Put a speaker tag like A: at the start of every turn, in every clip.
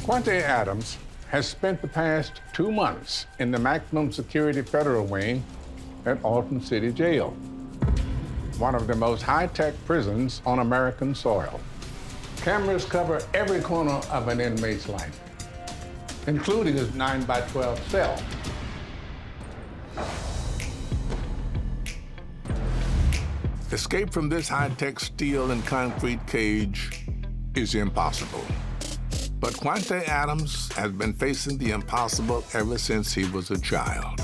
A: Quante Adams has spent the past 2 months in the maximum security federal wing at Alton City Jail, one of the most high-tech prisons on American soil. Cameras cover every corner of an inmate's life, including his 9x12 cell. Escape from this high-tech steel and concrete cage is impossible. But Quante Adams has been facing the impossible ever since he was a child.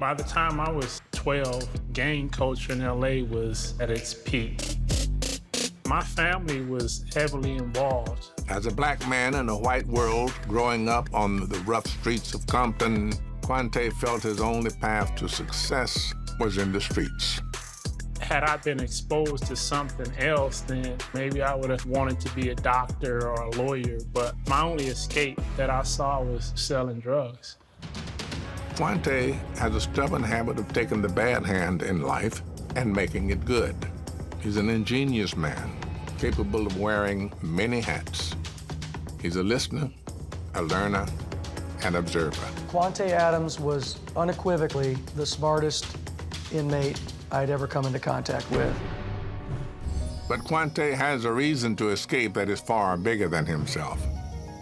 B: By the time I was 12, gang culture in LA was at its peak. My family was heavily involved.
A: As a black man in a white world growing up on the rough streets of Compton, Quante felt his only path to success was in the streets.
B: Had I been exposed to something else, then maybe I would have wanted to be a doctor or a lawyer, but my only escape that I saw was selling drugs.
A: Quante has a stubborn habit of taking the bad hand in life and making it good. He's an ingenious man, capable of wearing many hats. He's a listener, a learner, an observer.
C: Quante Adams was unequivocally the smartest inmate I'd ever come into contact with.
A: But Quante has a reason to escape that is far bigger than himself.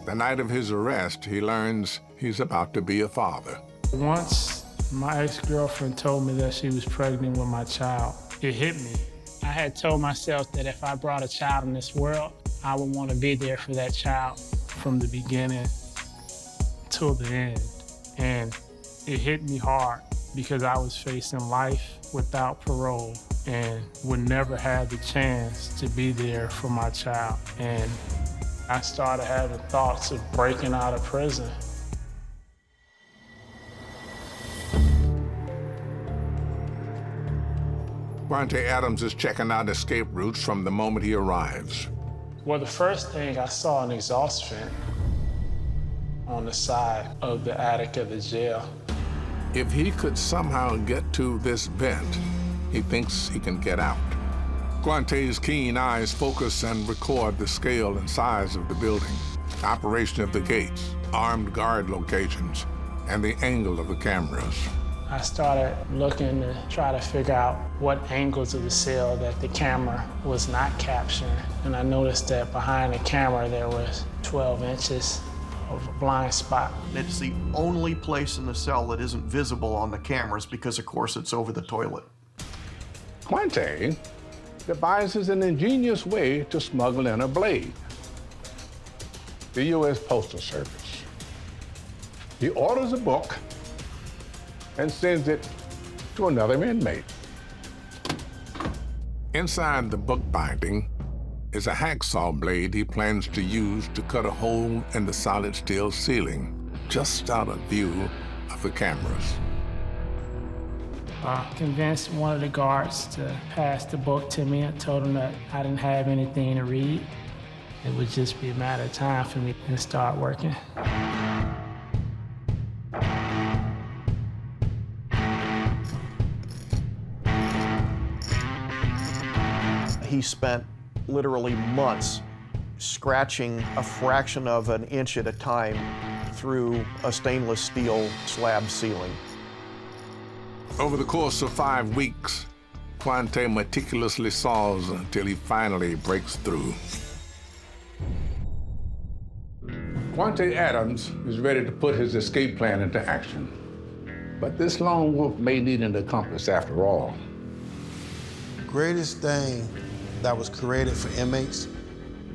A: The night of his arrest, he learns he's about to be a father.
B: Once my ex-girlfriend told me that she was pregnant with my child, it hit me. I had told myself that if I brought a child in this world, I would want to be there for that child from the beginning till the end. And it hit me hard because I was facing life without parole and would never have the chance to be there for my child. And I started having thoughts of breaking out of prison.
A: Quante Adams is checking out escape routes from the moment he arrives.
B: Well, the first thing I saw an exhaust vent on the side of the attic of the jail.
A: If he could somehow get to this vent, he thinks he can get out. Quante's keen eyes focus and record the scale and size of the building, operation of the gates, armed guard locations, and the angle of the cameras.
B: I started looking to try to figure out what angles of the cell that the camera was not capturing. And I noticed that behind the camera there was 12 inches of a blind spot.
D: It's the only place in the cell that isn't visible on the cameras because, of course, it's over the toilet.
A: Quante devises an ingenious way to smuggle in a blade. The U.S. Postal Service. He orders a book and sends it to another inmate. Inside the book binding is a hacksaw blade he plans to use to cut a hole in the solid steel ceiling, just out of view of the cameras.
B: I convinced one of the guards to pass the book to me and told him that I didn't have anything to read. It would just be a matter of time for me to start working.
D: He spent literally months scratching a fraction of an inch at a time through a stainless steel slab ceiling.
A: Over the course of 5 weeks, Quante meticulously saws until he finally breaks through. Quante Adams is ready to put his escape plan into action. But this lone wolf may need an accomplice after all.
E: The greatest thing that was created for inmates,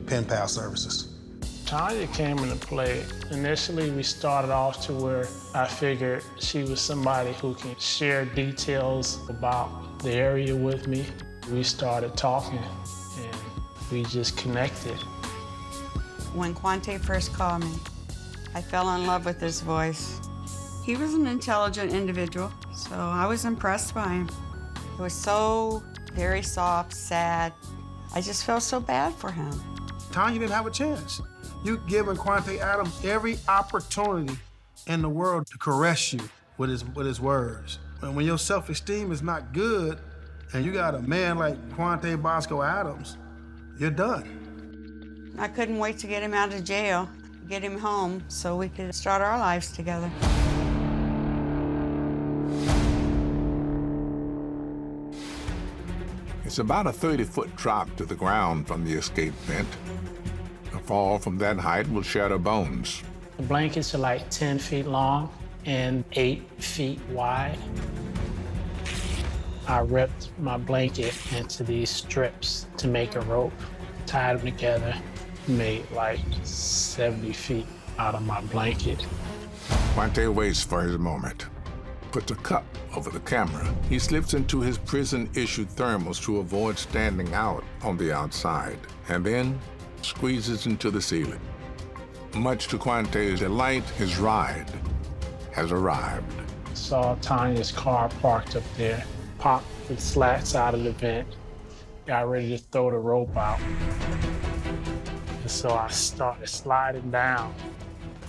E: pen pal services.
B: Tanya came into play. Initially, we started off to where I figured she was somebody who can share details about the area with me. We started talking, and we just connected.
F: When Quante first called me, I fell in love with his voice. He was an intelligent individual, so I was impressed by him. He was so very soft, sad. I just felt so bad for him.
E: Tanya didn't have a chance. You've given Quante Adams every opportunity in the world to caress you with his words. And when your self-esteem is not good, and you got a man like Quante Bosco Adams, you're done.
F: I couldn't wait to get him out of jail. get him home so we could start our lives together.
A: It's about a 30-foot drop to the ground from the escape vent. A fall from that height will shatter bones.
B: The blankets are like 10 feet long and 8 feet wide. I ripped my blanket into these strips to make a rope, tied them together, made like 70 feet out of my blanket.
A: Quante waits for his moment, puts a cup over the camera. He slips into his prison-issued thermals to avoid standing out on the outside, and then squeezes into the ceiling. Much to Quante's delight, his ride has arrived.
B: Saw Tanya's car parked up there, popped the slats out of the vent, got ready to throw the rope out. And so I started sliding down.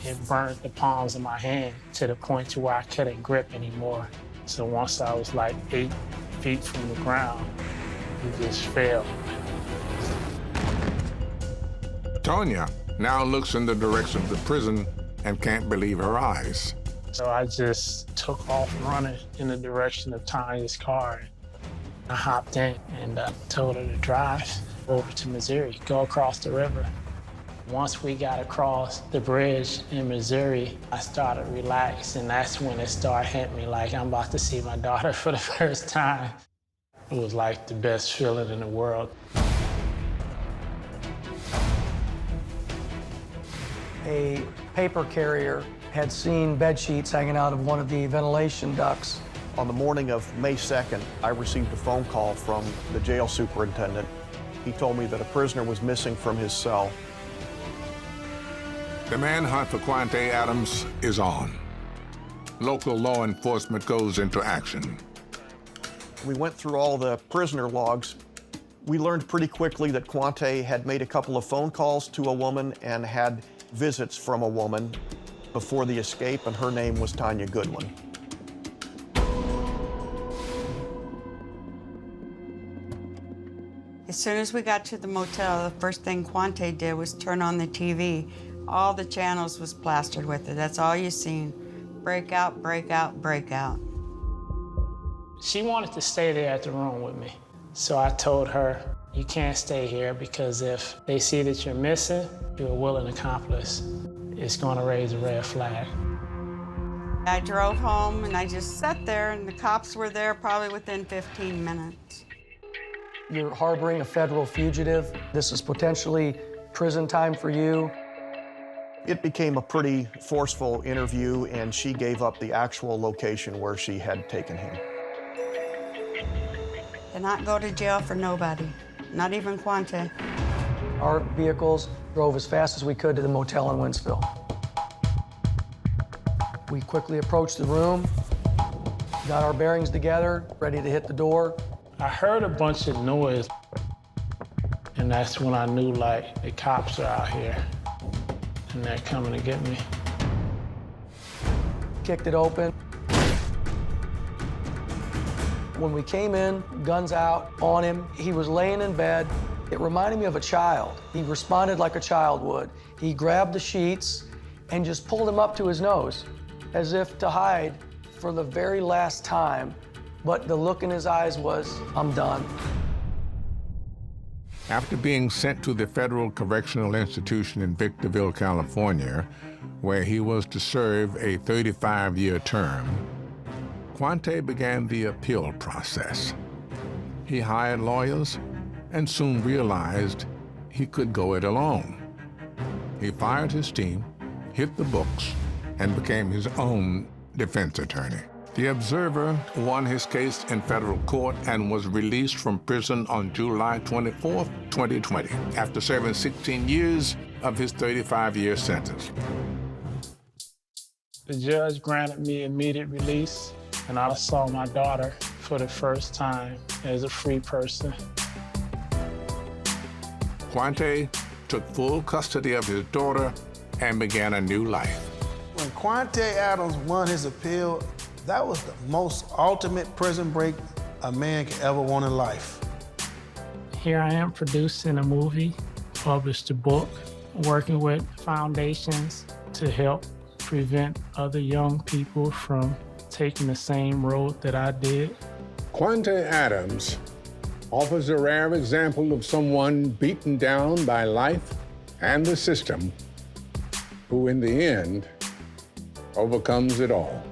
B: It burned the palms of my hand to the point to where I couldn't grip anymore. So once I was like 8 feet from the ground, it just fell.
A: Tanya now looks in the direction of the prison and can't believe her eyes.
B: So I just took off running in the direction of Tanya's car. I hopped in and told her to drive over to Missouri, go across the river. Once we got across the bridge in Missouri, I started to relax, and that's when it started hitting me like I'm about to see my daughter for the first time. It was like the best feeling in the world.
C: A paper carrier had seen bed sheets hanging out of one of the ventilation ducts.
D: On the morning of May 2nd, I received a phone call from the jail superintendent. He told me that a prisoner was missing from his cell.
A: The manhunt for Quante Adams is on. Local law enforcement goes into action.
D: We went through all the prisoner logs. We learned pretty quickly that Quante had made a couple of phone calls to a woman and had visits from a woman before the escape, and her name was Tanya Goodwin.
F: As soon as we got to the motel, the first thing Quante did was turn on the TV. All the channels was plastered with it. That's all you seen. Breakout, breakout, breakout.
B: She wanted to stay there at the room with me. So I told her, you can't stay here because if they see that you're missing, you're a willing accomplice. It's gonna raise a red flag.
F: I drove home and I just sat there and the cops were there probably within 15 minutes.
C: You're harboring a federal fugitive. This is potentially prison time for you.
D: It became a pretty forceful interview, and she gave up the actual location where she had taken him.
F: Did not go to jail for nobody, not even Quante.
C: Our vehicles drove as fast as we could to the motel in Winsville. We quickly approached the room, got our bearings together, ready to hit the door.
B: I heard a bunch of noise, and that's when I knew, like, the cops are out here, and they're coming to get me.
C: Kicked it open. When we came in, guns out on him, he was laying in bed. It reminded me of a child. He responded like a child would. He grabbed the sheets and just pulled him up to his nose, as if to hide for the very last time. But the look in his eyes was, I'm done.
A: After being sent to the Federal Correctional Institution in Victorville, California, where he was to serve a 35-year term, Quante began the appeal process. He hired lawyers and soon realized he could go it alone. He fired his team, hit the books, and became his own defense attorney. The Observer won his case in federal court and was released from prison on July 24, 2020, after serving 16 years of his 35-year sentence.
B: The judge granted me immediate release, and I saw my daughter for the first time as a free person.
A: Quante took full custody of his daughter and began a new life.
E: When Quante Adams won his appeal, that was the most ultimate prison break a man could ever want in life.
B: Here I am producing a movie, published a book, working with foundations to help prevent other young people from taking the same road that I did.
A: Quante Adams offers a rare example of someone beaten down by life and the system, who in the end overcomes it all.